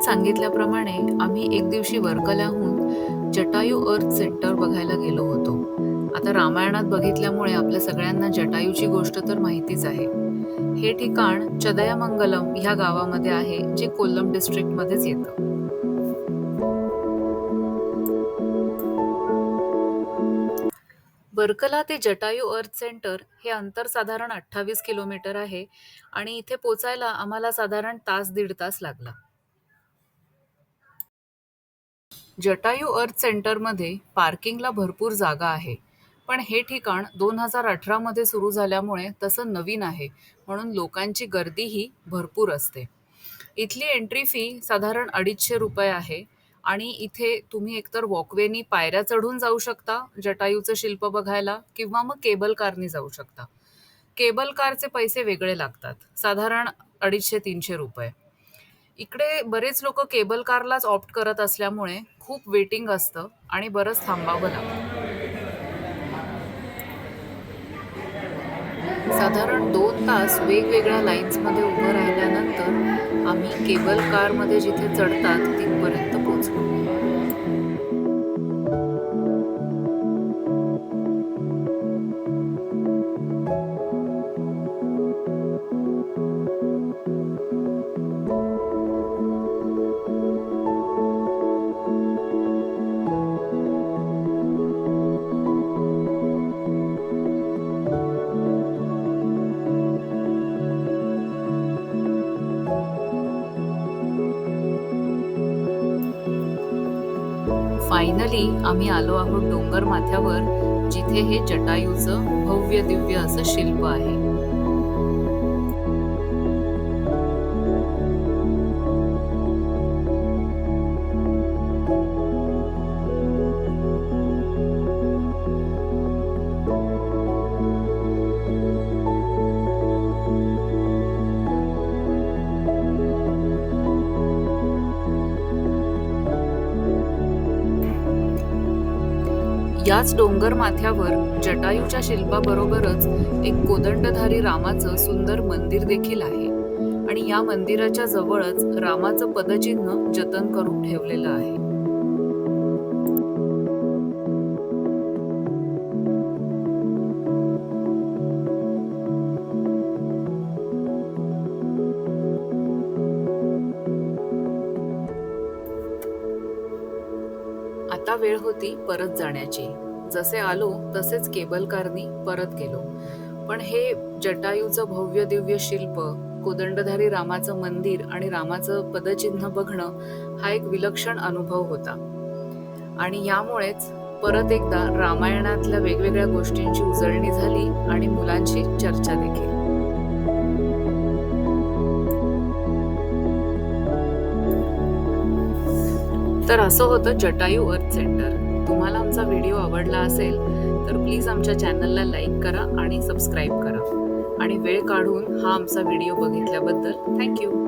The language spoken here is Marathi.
सांगितल्याप्रमाणे आम्ही एक दिवशी वर्कलाहून जटायू अर्थ सेंटर बघायला गेलो होतो. आता रामायणात बघितल्यामुळे आपल्या सगळ्यांना जटायूची गोष्ट तर माहितीच आहे. हे ठिकाण चदयामंगलम ह्या गावामध्ये आहे, जे कोल्लम डिस्ट्रिक्टमध्येच येतं. वर्कला ते जटायू अर्थ सेंटर हे अंतर साधारण 28 किलोमीटर आहे आणि इथे पोचायला आम्हाला साधारण तास दीड तास लागला. जटायू अर्थ सेंटरमध्ये पार्किंगला भरपूर जागा आहे, पण हे ठिकाण 2018 मध्ये सुरू झाल्यामुळे तसं नवीन आहे, म्हणून लोकांची गर्दीही भरपूर असते. इथली एंट्री फी साधारण ₹250 आहे आणि इथे तुम्ही एकतर वॉकवेनी पायऱ्या चढून जाऊ शकता जटायूचं शिल्प बघायला, किंवा मग केबल कारनी जाऊ शकता. केबल कारचे पैसे वेगळे लागतात, साधारण ₹250-300. इकडे बरेच लोक केबल कारलाच ऑप्ट करत असल्यामुळे खूप वेटिंग असतं आणि बरंच थांबावं लागतं. साधारण 2 तास वेगवेगळ्या लाईन्समध्ये उभं राहिल्यानंतर आम्ही केबल कारमध्ये जिथे चढतात तिथपर्यंत पोहोचलो. फायनली आम्ही आलो आहोत डोंगर माथ्यावर, जिथे हे जटायूचं भव्य दिव्य असं शिल्प आहे. याच डोंगर माथ्यावर जटायूच्या शिल्पाबरोबरच एक कोदंडधारी रामाचं सुंदर मंदिर देखील आहे आणि या मंदिराच्या जवळच रामाचं पदचिन्ह जतन करून ठेवलेलं आहे. आता वेळ होती परत जाण्याची. जसे आलो तसेच केबल कारनी परत गेलो. पण हे जटायूचं भव्य दिव्य शिल्प, कोदंडधारी रामाचं मंदिर आणि रामाचं पदचिन्ह बघणं हा एक विलक्षण अनुभव होता. आणि यामुळेच परत एकदा रामायणातल्या वेगवेगळ्या गोष्टींची उजळणी झाली आणि मुलांची चर्चा देखील. तर असं होतं जटायू अर्थ सेंटर. तुम्हाला आमचा व्हिडिओ आवडला असेल तर प्लीज आमच्या चॅनलला लाईक करा आणि सबस्क्राईब करा. आणि वेळ काढून हा आमचा व्हिडिओ बघितल्याबद्दल थँक्यू.